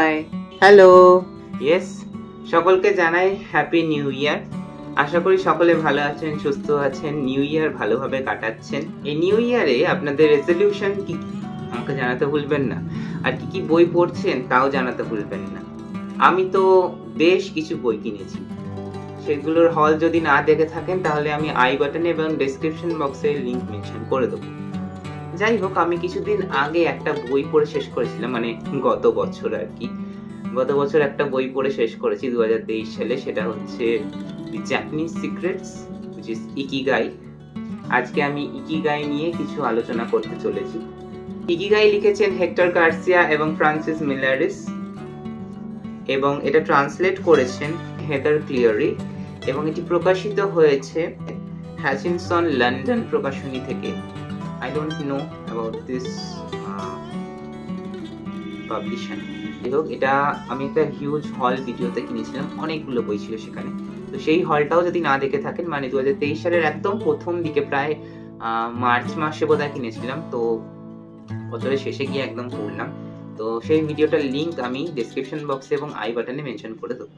High, hello, yes, সকলকে জানাই happy new year. আশা করি সকলে ভালো আছেন, সুস্থ আছেন, নিউ ইয়ার ভালোভাবে কাটাচ্ছেন। এই নিউ ইয়ারে আপনাদের রেজলিউশন কি আমাকে জানাতে ভুলবেন না, আর কি কি বই পড়ছেন তাও জানাতে ভুলবেন না। আমি তো বেশ কিছু বই কিনেছি, সেগুলোর হল যদি না দেখে থাকেন তাহলে আমি আই বাটনে এবং ডেসক্রিপশন বক্সে লিংক মেনশন করে দেবো। যাই হোক, আমি কিছুদিন আগে একটা বই পড়ে শেষ করেছিলাম, মানে গত বছর আর কি। গত বছর একটা বই পড়ে শেষ করেছি 2023 সালে, সেটা হচ্ছে the Japanese secrets which is Ikigai. আজকে আমি ইকিগাই নিয়ে কিছু আলোচনা করতে চলেছি। ইকিগাই লিখেছেন হেক্টর গার্সিয়া এবং ফ্রান্সিস মিলারিস, এবং এটা ট্রান্সলেট করেছেন হেদার ক্লিয়ারি, এবং এটি প্রকাশিত হয়েছে হ্যাচিনসন লন্ডন প্রকাশনী থেকে। I don't know about this publisher. এটা আমি একটা হিউজ হল ভিডিওতে কিনেছিলাম, অনেকগুলো বই ছিল সেখানে। তো সেই হলটাও যদি না দেখে থাকেন, মানে 2023 সালের একদম প্রথম দিকে, প্রায় মার্চ মাসে বোধহয় কিনেছিলাম, তো বছরের শেষে গিয়ে একদম পড়লাম। তো সেই ভিডিওটার লিংক আমি ডেসক্রিপশন বক্সে এবং আই বাটনে মেনশন করে দেবো।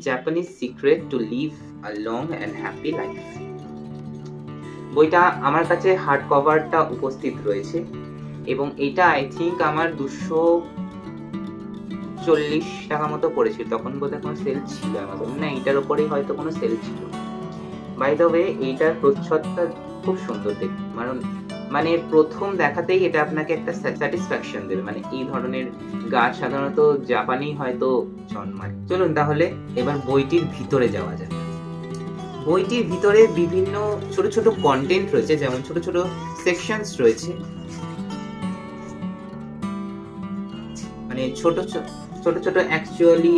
Japanese secret to live a long and happy life. বইটা আমার কাছে হার্ড কভারটা উপস্থিত রয়েছে, এবং এটা আই থিঙ্ক আমার 240 টাকা মতো পড়েছিল। তখন বোধহয় কোনো সেল ছিল আমাদের না, এইটার উপরেই হয়তো কোনো সেল ছিল। বাই দ্য ওয়ে, এইটার প্রচ্ছদটা খুব সুন্দর দেখতে, মানে প্রথম দেখাতেই এটা আপনাকে একটা স্যাটিসফ্যাকশন দেবে। মানে এই ধরনের গাছ সাধারণত জাপানেই হয়তো জন্মায়। চলুন তাহলে এবার বইটির ভিতরে যাওয়া যাক। বইটির ভিতরে বিভিন্ন ছোট ছোট কন্টেন্ট রয়েছে, যেমন ছোট ছোট সেকশনস রয়েছে, মানে ছোট ছোট অ্যাকচুয়ালি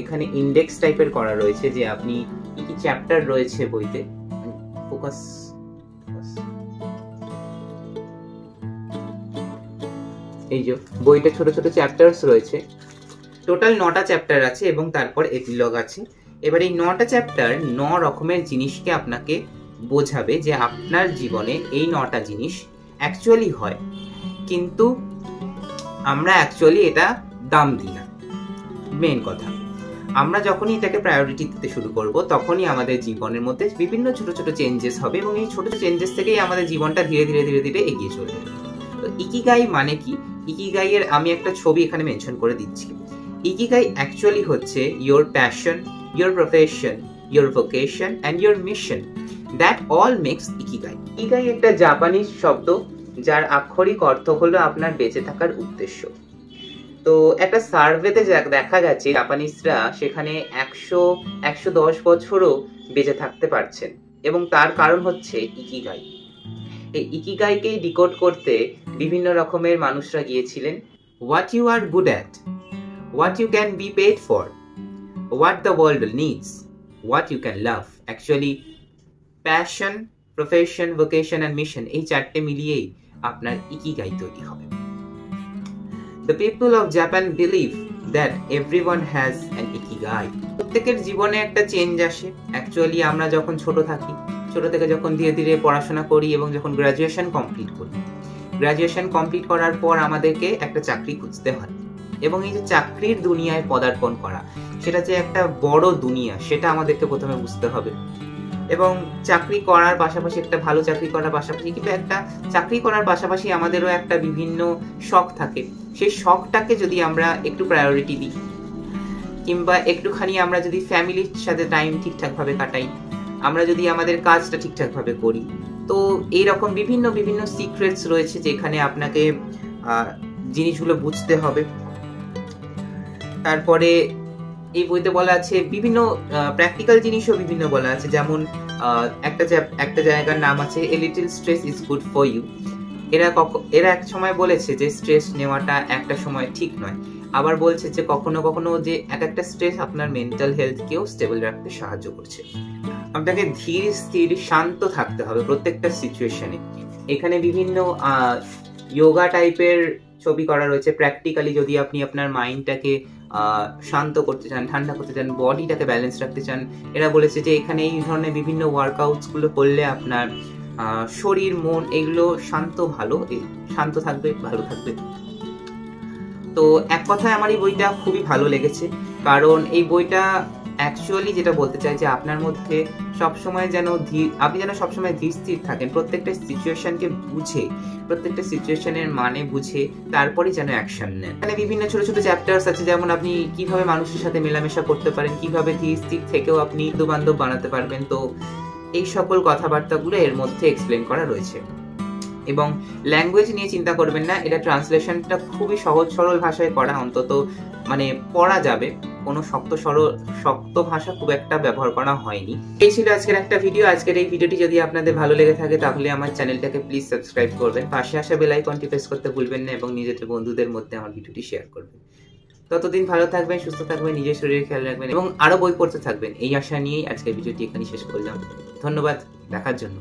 এখানে ইন্ডেক্স টাইপের করা রয়েছে, যে আপনি কি কি চ্যাপ্টার রয়েছে বইতে। ফোকাস, এই যে বইতে ছোট ছোট চ্যাপ্টারস রয়েছে, টোটাল 9টা চ্যাপ্টার আছে, এবং তারপর এপিলগ আছে। এবার এই 9টা চ্যাপ্টার 9 রকমের জিনিসকে আপনাকে বোঝাবে, যে আপনার জীবনে এই 9টা জিনিস অ্যাকচুয়ালি হয়, কিন্তু আমরা অ্যাকচুয়ালি এটা দাম দিই না। মেন কথা, আমরা যখনই এটাকে প্রায়োরিটি দিতে শুরু করব, তখনই আমাদের জীবনের মধ্যে বিভিন্ন ছোট ছোট চেঞ্জেস হবে, এবং এই ছোট ছোট চেঞ্জেস থেকেই আমাদের জীবনটা ধীরে ধীরে ধীরে ধীরে এগিয়ে চলবে। তো ইকিগাই মানে কি? ইকিগাই এর আমি একটা ছবি এখানে মেনশন করে দিচ্ছি। ইকিগাই অ্যাকচুয়ালি হচ্ছে your passion, your profession, your vocation and your mission. That all makes ikigai. Ikigai একটা জাপানিজ শব্দ, যার আক্ষরিক অর্থ হলো আপনার বেঁচে থাকার উদ্দেশ্য। তো একটা সার্ভেতে দেখা গেছে জাপানিজরা সেখানে 110 বছরও বেঁচে থাকতে পারছেন, এবং তার কারণ হচ্ছে ইকিগাই। এই ইকিগাইকেই ডিকোড করতে বিভিন্ন রকমের মানুষরা গিয়েছিলেন। What you are good at, what you can be paid for, what the world needs, what you can love. Actually, passion, profession, vocation and mission, এই চারটে মিলিয়েই আপনার ইকিগাই তৈরি হবে। The people of Japan believe that everyone has an ikigai. প্রত্যেকের জীবনে একটা change আসে। অ্যাকচুয়ালি আমরা যখন ছোট থাকি, ছোট থেকে যখন ধীরে ধীরে পড়াশোনা করি, এবং যখন গ্রাজুয়েশন কমপ্লিট করি, গ্রাজুয়েশন কমপ্লিট করার পর আমাদেরকে একটা চাকরি খুঁজতে হয়, এবং এই যে চাকরির দুনিয়ায় পদার্পণ করা, সেটা যে একটা বড় দুনিয়া, সেটা আমাদেরকে প্রথমে বুঝতে হবে। এবং চাকরি করার পাশাপাশি, একটা ভালো চাকরি করার পাশাপাশি, কিন্তু একটা চাকরি করার পাশাপাশি আমাদেরও একটা বিভিন্ন শখ থাকে। সেই শখটাকে যদি আমরা একটু প্রায়োরিটি দিই, কিংবা একটুখানি আমরা যদি ফ্যামিলির সাথে টাইম ঠিকঠাকভাবে কাটাই, আমরা যদি আমাদের কাজটা ঠিকঠাকভাবে করি, তো এইরকম বিভিন্ন বিভিন্ন সিক্রেটস রয়েছে, যেখানে আপনাকে জিনিসগুলো বুঝতে হবে। তারপরে এই বইতে বলা আছে বিভিন্ন প্র্যাকটিক্যাল জিনিসও বিভিন্ন বলা আছে, যেমন একটা জায়গার নাম আছে a little stress is good for you. এরা এক সময় বলেছে যে স্ট্রেস নেওয়াটা একটা সময় ঠিক নয়, আবার বলছে যে কখনো কখনো যে একটা স্ট্রেস আপনার মেন্টাল হেলথকেও স্টেবল রাখতে সাহায্য করছে। আপনাকে ধীর স্থির শান্ত থাকতে হবে প্রত্যেকটা সিচুয়েশনে। এখানে বিভিন্ন যোগা টাইপের ছবি করা রয়েছে। প্র্যাকটিক্যালি যদি আপনি আপনার মাইন্ডটাকে শান্ত করতে চান, ঠান্ডা করতে চান, বডিটাকে ব্যালেন্স রাখতে চান, এরা বলেছে যে এখানে এই ধরনের বিভিন্ন ওয়ার্কআউটসগুলো করলে আপনার শরীর মন এগুলো শান্ত থাকবে, ভালো থাকবে। তো এক কথায় আমার এই বইটা খুবই ভালো লেগেছে, কারণ এই বইটা অ্যাকচুয়ালি যেটা বলতে চাই যে আপনার মধ্যে সবসময় যেন আপনি যেন সবসময় ধীর স্থির থাকেন, প্রত্যেকটা সিচুয়েশনকে বুঝে, প্রত্যেকটা সিচুয়েশনের মানে বুঝে তারপরেই যেন অ্যাকশন নেন। এখানে বিভিন্ন ছোট ছোট চ্যাপ্টার্স আছে, যেমন আপনি কিভাবে মানুষের সাথে মেলামেশা করতে পারেন, কিভাবে ধীর স্থির থেকেও আপনি বন্ধু বান্ধব বানাতে পারবেন। তো এই সকল কথাবার্তাগুলো এর মধ্যে এক্সপ্লেন করা রয়েছে। এবং ল্যাঙ্গুয়েজ নিয়ে চিন্তা করবেন না, এটা ট্রান্সলেশনটা খুবই সহজ সরল ভাষায় করা, অন্তত মানে পড়া যাবে, কোনো শক্ত ভাষা খুব একটা ব্যবহার করা হয়নি। এই ছিল আজকের একটা ভিডিও। আজকের এই ভিডিওটি যদি আপনাদের ভালো লেগে থাকে তাহলে আমার চ্যানেলটাকে প্লিজ সাবস্ক্রাইব করবেন, পাশে আসা বেল আইকনটি প্রেস করতে ভুলবেন না এবং নিজেদের বন্ধুদের মধ্যে আমার ভিডিওটি শেয়ার করবেন। ততদিন ভালো থাকবেন, সুস্থ থাকবেন, নিজের শরীরের খেয়াল রাখবেন এবং আরো বই পড়তে থাকবেন, এই আশা নিয়েই আজকের ভিডিওটি এখানে শেষ করলাম। ধন্যবাদ দেখার জন্য।